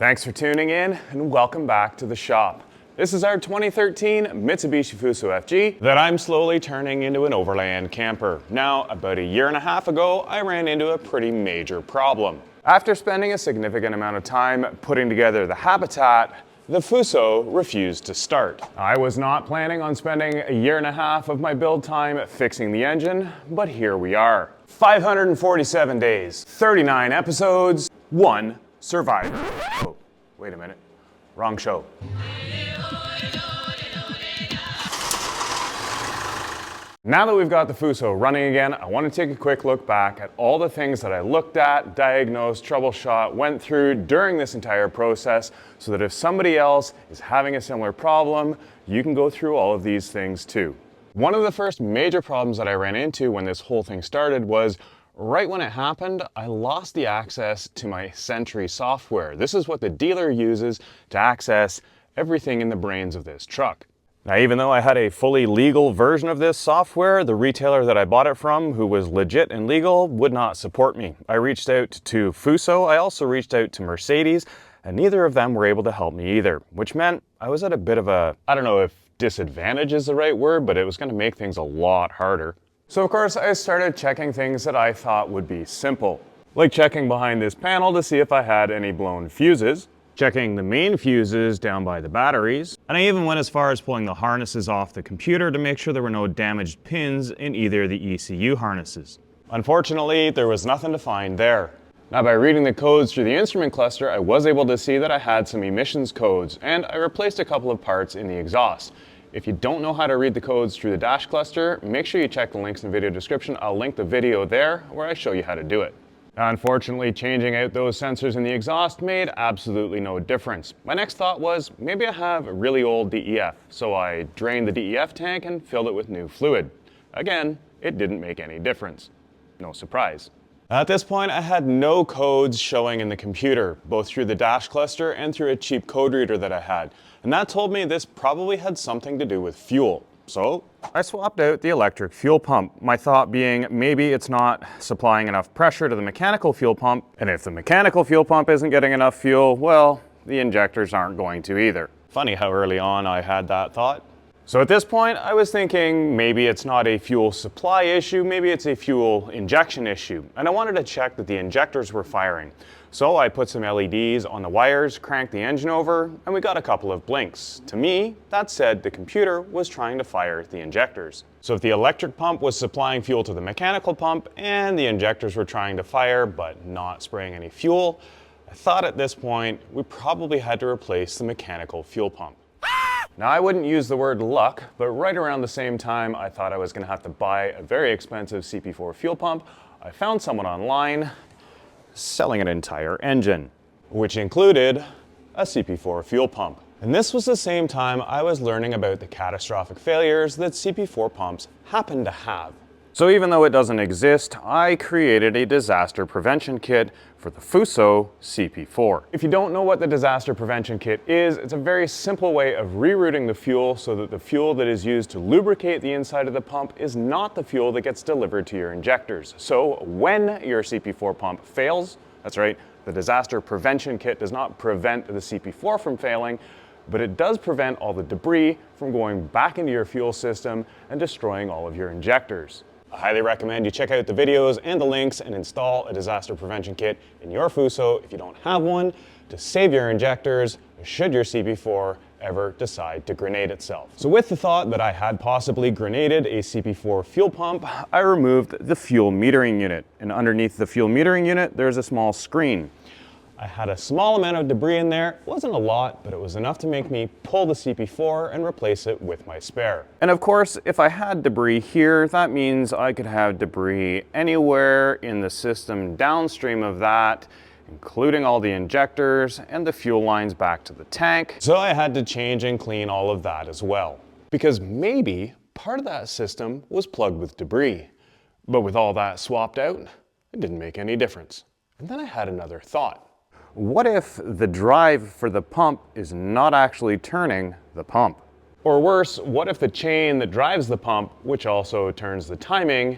Thanks for tuning in and welcome back to the shop. This is our 2013 Mitsubishi Fuso FG that I'm slowly turning into an overland camper. Now, about a year and a half ago, I ran into a pretty major problem. After spending a significant amount of time putting together the habitat, the Fuso refused to start. I was not planning on spending a year and a half of my build time fixing the engine, but here we are. 547 days, 39 episodes, 1 survivor. Oh, wait a minute. Wrong show. Now that we've got the Fuso running again, I want to take a quick look back at all the things that I looked at, diagnosed, troubleshot, went through during this entire process, so that if somebody else is having a similar problem, you can go through all of these things too. One of the first major problems that I ran into when this whole thing started was right when it happened, I lost the access to my Sentry software. This is what the dealer uses to access everything in the brains of this truck. Now, even though I had a fully legal version of this software, the retailer that I bought it from, who was legit and legal, would not support me. I reached out to Fuso, I also reached out to Mercedes, and neither of them were able to help me either, which meant I was at a bit of a, I don't know if disadvantage is the right word, but it was going to make things a lot harder. So of course I started checking things that I thought would be simple, like checking behind this panel to see if I had any blown fuses, checking the main fuses down by the batteries, and I even went as far as pulling the harnesses off the computer to make sure there were no damaged pins in either of the ECU harnesses. Unfortunately, there was nothing to find there. Now, by reading the codes through the instrument cluster, I was able to see that I had some emissions codes, and I replaced a couple of parts in the exhaust. If you don't know how to read the codes through the dash cluster, make sure you check the links in the video description. I'll link the video there where I show you how to do it. Unfortunately, changing out those sensors in the exhaust made absolutely no difference. My next thought was, maybe I have a really old DEF, so I drained the DEF tank and filled it with new fluid. Again, it didn't make any difference. No surprise. At this point, I had no codes showing in the computer, both through the dash cluster and through a cheap code reader that I had. And that told me this probably had something to do with fuel. So I swapped out the electric fuel pump, my thought being maybe it's not supplying enough pressure to the mechanical fuel pump, and if the mechanical fuel pump isn't getting enough fuel, well, the injectors aren't going to either. Funny how early on I had that thought. So at this point, I was thinking maybe it's not a fuel supply issue, maybe it's a fuel injection issue, and I wanted to check that the injectors were firing. So I put some LEDs on the wires, cranked the engine over, and we got a couple of blinks. To me, that said the computer was trying to fire the injectors. So if the electric pump was supplying fuel to the mechanical pump and the injectors were trying to fire but not spraying any fuel, I thought at this point we probably had to replace the mechanical fuel pump. Now, I wouldn't use the word luck, but right around the same time I thought I was going to have to buy a very expensive CP4 fuel pump, I found someone online selling an entire engine, which included a CP4 fuel pump. And this was the same time I was learning about the catastrophic failures that CP4 pumps happen to have. So even though it doesn't exist, I created a disaster prevention kit for the Fuso CP4. If you don't know what the disaster prevention kit is, it's a very simple way of rerouting the fuel so that the fuel that is used to lubricate the inside of the pump is not the fuel that gets delivered to your injectors. So when your CP4 pump fails, that's right, the disaster prevention kit does not prevent the CP4 from failing, but it does prevent all the debris from going back into your fuel system and destroying all of your injectors. I highly recommend you check out the videos and the links and install a disaster prevention kit in your Fuso if you don't have one, to save your injectors should your CP4 ever decide to grenade itself. So with the thought that I had possibly grenaded a CP4 fuel pump, I removed the fuel metering unit, and underneath the fuel metering unit there's a small screen. I had a small amount of debris in there. It wasn't a lot, but it was enough to make me pull the CP4 and replace it with my spare. And of course, if I had debris here, that means I could have debris anywhere in the system downstream of that, including all the injectors and the fuel lines back to the tank. So I had to change and clean all of that as well, because maybe part of that system was plugged with debris. But with all that swapped out, it didn't make any difference. And then I had another thought. What if the drive for the pump is not actually turning the pump? Or worse, what if the chain that drives the pump, which also turns the timing,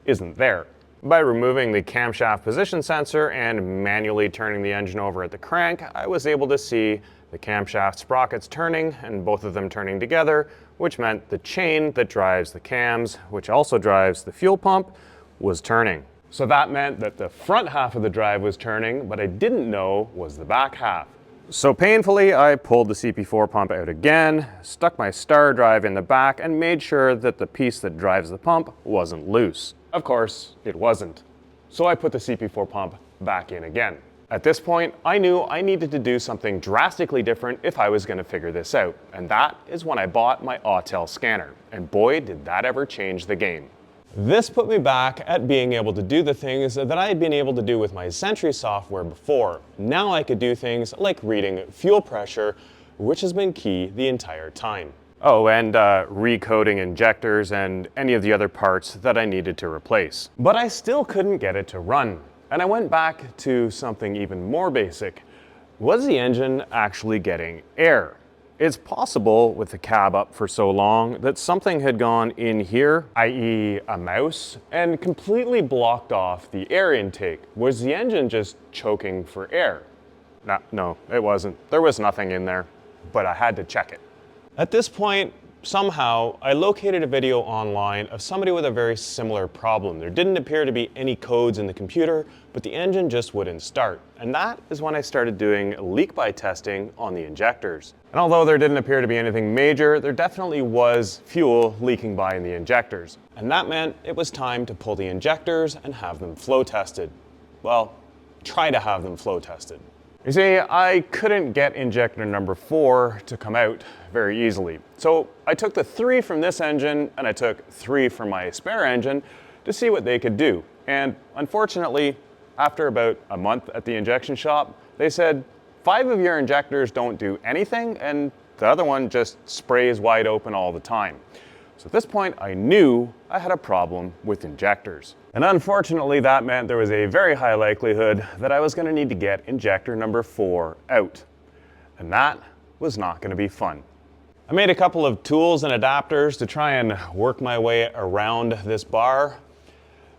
isn't there? By removing the camshaft position sensor and manually turning the engine over at the crank, I was able to see the camshaft sprockets turning and both of them turning together, which meant the chain that drives the cams, which also drives the fuel pump, was turning. So that meant that the front half of the drive was turning, but I didn't know was the back half. So painfully, I pulled the CP4 pump out again, stuck my star drive in the back, and made sure that the piece that drives the pump wasn't loose. Of course, it wasn't. So I put the CP4 pump back in again. At this point, I knew I needed to do something drastically different if I was going to figure this out. And that is when I bought my Autel scanner. And boy, did that ever change the game. This put me back at being able to do the things that I had been able to do with my Sentry software before. Now I could do things like reading fuel pressure, which has been key the entire time. Oh, and recoding injectors and any of the other parts that I needed to replace. But I still couldn't get it to run. And I went back to something even more basic. Was the engine actually getting air? It's possible with the cab up for so long that something had gone in here, i.e. a mouse, and completely blocked off the air intake. Was the engine just choking for air? No, it wasn't. There was nothing in there, but I had to check it. At this point, somehow, I located a video online of somebody with a very similar problem. There didn't appear to be any codes in the computer, but the engine just wouldn't start. And that is when I started doing leak-by testing on the injectors. And although there didn't appear to be anything major, there definitely was fuel leaking by in the injectors. And that meant it was time to pull the injectors and have them flow tested. Well, try to have them flow tested. You see, I couldn't get injector number 4 to come out very easily. So I took the 3 from this engine and I took 3 from my spare engine to see what they could do. And unfortunately, after about a month at the injection shop, they said 5 of your injectors don't do anything and the other one just sprays wide open all the time. So at this point, I knew I had a problem with injectors. And unfortunately, that meant there was a very high likelihood that I was going to need to get injector number 4 out. And that was not going to be fun. I made a couple of tools and adapters to try and work my way around this bar,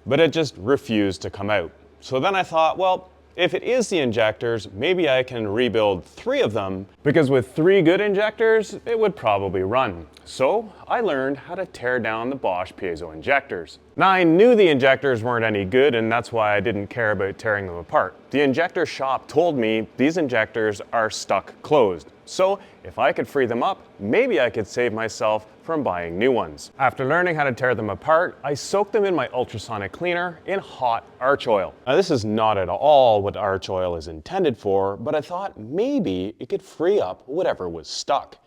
but it just refused to come out. So then I thought, well, if it is the injectors, maybe I can rebuild 3 of them, because with 3 good injectors, it would probably run. So I learned how to tear down the Bosch piezo injectors. Now I knew the injectors weren't any good, and that's why I didn't care about tearing them apart. The injector shop told me these injectors are stuck closed. So if I could free them up, maybe I could save myself from buying new ones. After learning how to tear them apart, I soaked them in my ultrasonic cleaner in hot Archoil. Now this is not at all what Archoil is intended for, but I thought maybe it could free up whatever was stuck.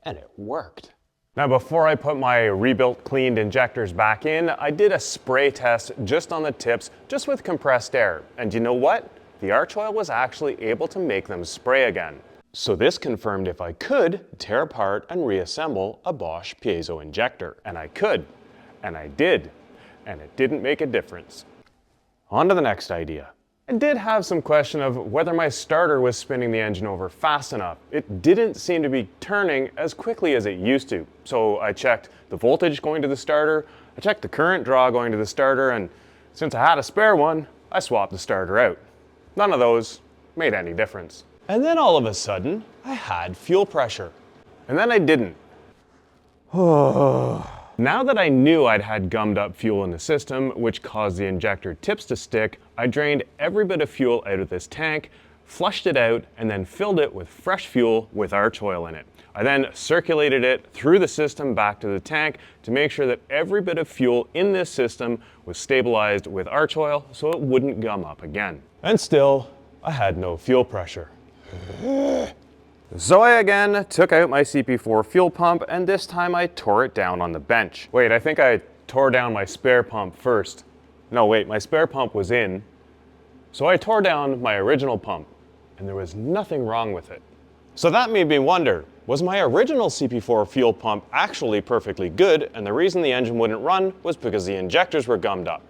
And it worked. Now before I put my rebuilt cleaned injectors back in, I did a spray test just on the tips, just with compressed air. And you know what? The Archoil was actually able to make them spray again. So this confirmed if I could tear apart and reassemble a Bosch piezo injector. And I could, and I did, and it didn't make a difference. On to the next idea. I did have some question of whether my starter was spinning the engine over fast enough. It didn't seem to be turning as quickly as it used to. So I checked the voltage going to the starter, I checked the current draw going to the starter, and since I had a spare one, I swapped the starter out. None of those made any difference. And then all of a sudden, I had fuel pressure. And then I didn't. Now that I knew I'd had gummed up fuel in the system, which caused the injector tips to stick, I drained every bit of fuel out of this tank, flushed it out, and then filled it with fresh fuel with Archoil in it. I then circulated it through the system back to the tank to make sure that every bit of fuel in this system was stabilized with Archoil so it wouldn't gum up again. And still, I had no fuel pressure. So I again took out my CP4 fuel pump, and this time I tore it down on the bench. Wait, I think I tore down my spare pump first. No, wait, my spare pump was in. So I tore down my original pump, and there was nothing wrong with it. So that made me wonder, was my original CP4 fuel pump actually perfectly good, and the reason the engine wouldn't run was because the injectors were gummed up?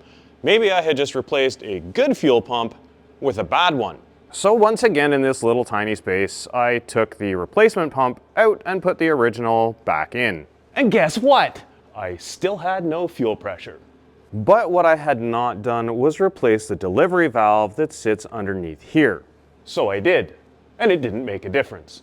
Maybe I had just replaced a good fuel pump with a bad one. So once again in this little tiny space, I took the replacement pump out and put the original back in. And guess what? I still had no fuel pressure. But what I had not done was replace the delivery valve that sits underneath here. So I did, and it didn't make a difference.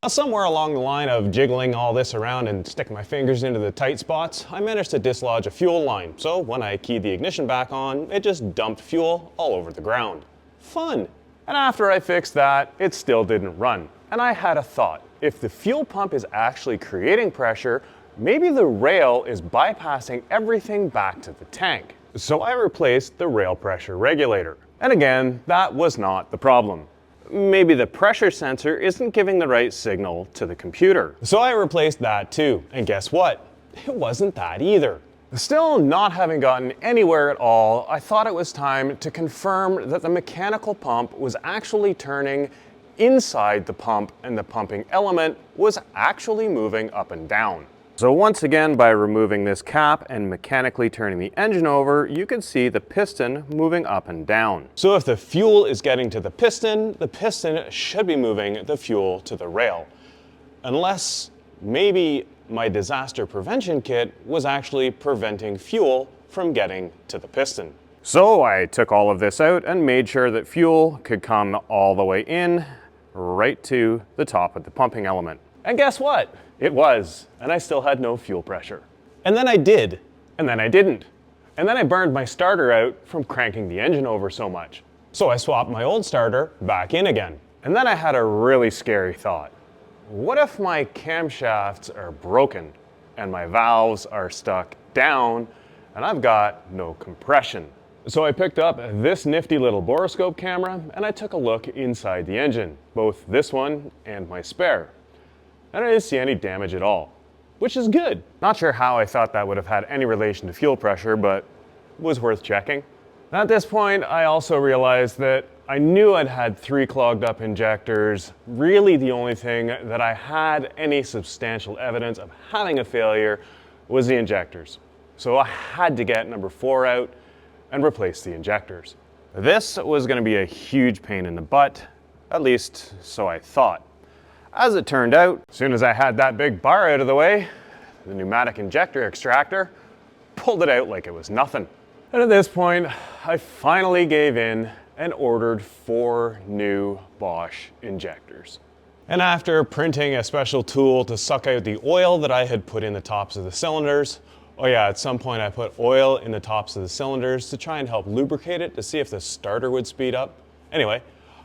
Somewhere along the line of jiggling all this around and sticking my fingers into the tight spots, I managed to dislodge a fuel line. So when I keyed the ignition back on, it just dumped fuel all over the ground. Fun! And after I fixed that, it still didn't run. And I had a thought. If the fuel pump is actually creating pressure, maybe the rail is bypassing everything back to the tank. So I replaced the rail pressure regulator. And again, that was not the problem. Maybe the pressure sensor isn't giving the right signal to the computer. So I replaced that too, and guess what? It wasn't that either. Still not having gotten anywhere at all, I thought it was time to confirm that the mechanical pump was actually turning inside the pump and the pumping element was actually moving up and down. So once again, by removing this cap and mechanically turning the engine over, you can see the piston moving up and down. So if the fuel is getting to the piston should be moving the fuel to the rail. Unless maybe my disaster prevention kit was actually preventing fuel from getting to the piston. So I took all of this out and made sure that fuel could come all the way in, right to the top of the pumping element. And guess what? It was, and I still had no fuel pressure. And then I did, and then I didn't. And then I burned my starter out from cranking the engine over so much. So I swapped my old starter back in again. And then I had a really scary thought. What if my camshafts are broken and my valves are stuck down and I've got no compression? So I picked up this nifty little borescope camera and I took a look inside the engine, both this one and my spare. And I didn't see any damage at all, which is good. Not sure how I thought that would have had any relation to fuel pressure, but it was worth checking. At this point, I also realized that I knew I'd had 3 clogged up injectors. Really the only thing that I had any substantial evidence of having a failure was the injectors. So I had to get number 4 out and replace the injectors. This was going to be a huge pain in the butt, at least so I thought. As it turned out, as soon as I had that big bar out of the way, the pneumatic injector extractor pulled it out like it was nothing. And at this point, I finally gave in and ordered 4 new Bosch injectors. And after printing a special tool to suck out the oil that I had put in the tops of the cylinders, oh yeah, at some point I put oil in the tops of the cylinders to try and help lubricate it to see if the starter would speed up. Anyway,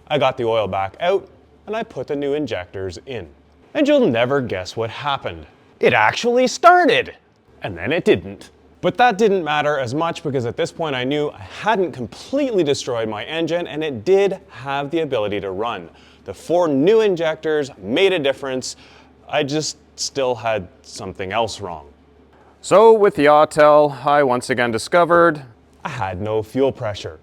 I got the oil back out and I put the new injectors in. And you'll never guess what happened. It actually started! And then it didn't. But that didn't matter as much because at this point I knew I hadn't completely destroyed my engine and it did have the ability to run. The 4 new injectors made a difference. I just still had something else wrong. So with the Autel, I once again discovered I had no fuel pressure.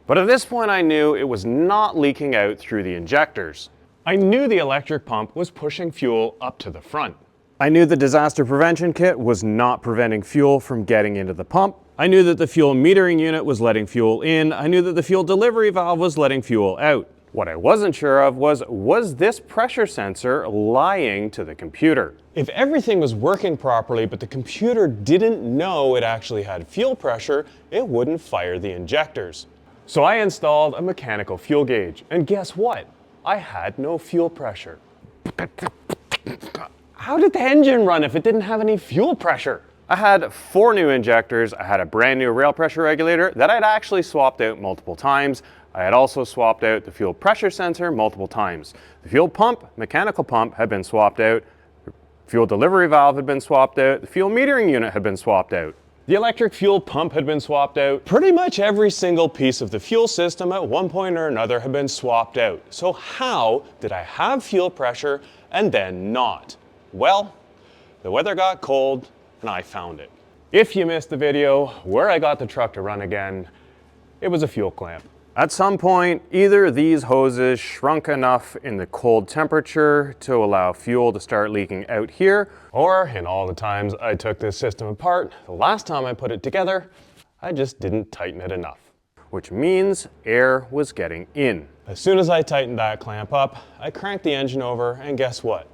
But at this point I knew it was not leaking out through the injectors. I knew the electric pump was pushing fuel up to the front. I knew the disaster prevention kit was not preventing fuel from getting into the pump. I knew that the fuel metering unit was letting fuel in. I knew that the fuel delivery valve was letting fuel out. What I wasn't sure of was this pressure sensor lying to the computer? If everything was working properly, but the computer didn't know it actually had fuel pressure, it wouldn't fire the injectors. So I installed a mechanical fuel gauge, and guess what? I had no fuel pressure. How did the engine run if it didn't have any fuel pressure? I had 4 new injectors, I had a brand new rail pressure regulator that I'd actually swapped out multiple times. I had also swapped out the fuel pressure sensor multiple times. The fuel pump, mechanical pump, had been swapped out. The fuel delivery valve had been swapped out. The fuel metering unit had been swapped out. The electric fuel pump had been swapped out. Pretty much every single piece of the fuel system at one point or another had been swapped out. So how did I have fuel pressure and then not? Well, the weather got cold and I found it. If you missed the video where I got the truck to run again, it was a fuel clamp. At some point, either these hoses shrunk enough in the cold temperature to allow fuel to start leaking out here, or in all the times I took this system apart, the last time I put it together, I just didn't tighten it enough, which means air was getting in. As soon as I tightened that clamp up, I cranked the engine over and guess what?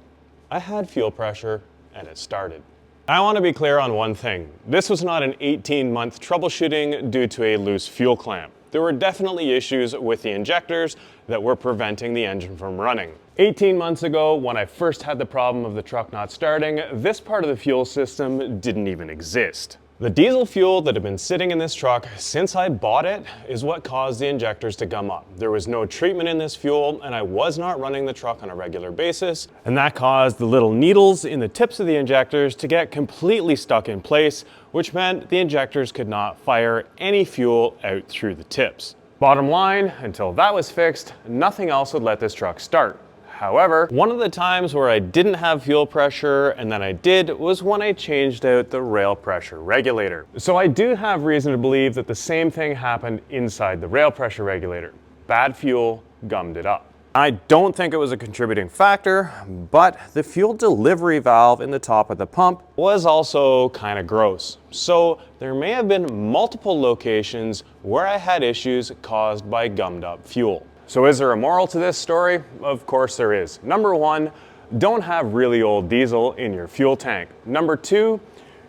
I had fuel pressure and it started. I want to be clear on one thing. This was not an 18-month troubleshooting due to a loose fuel clamp. There were definitely issues with the injectors that were preventing the engine from running. 18 months ago, when I first had the problem of the truck not starting, this part of the fuel system didn't even exist. The diesel fuel that had been sitting in this truck since I bought it is what caused the injectors to gum up. There was no treatment in this fuel, and I was not running the truck on a regular basis, and that caused the little needles in the tips of the injectors to get completely stuck in place, which meant the injectors could not fire any fuel out through the tips. Bottom line, until that was fixed, nothing else would let this truck start. However, one of the times where I didn't have fuel pressure and then I did was when I changed out the rail pressure regulator. So I do have reason to believe that the same thing happened inside the rail pressure regulator. Bad fuel gummed it up. I don't think it was a contributing factor, but the fuel delivery valve in the top of the pump was also kind of gross. So there may have been multiple locations where I had issues caused by gummed up fuel. So is there a moral to this story? Of course there is. Number one, don't have really old diesel in your fuel tank. Number two,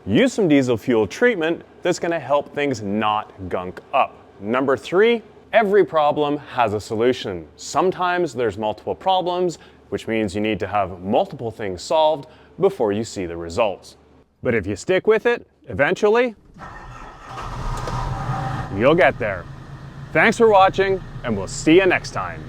use some diesel fuel treatment that's going to help things not gunk up. Number three, every problem has a solution. Sometimes there's multiple problems, which means you need to have multiple things solved before you see the results. But if you stick with it, eventually, you'll get there. Thanks for watching, and we'll see you next time.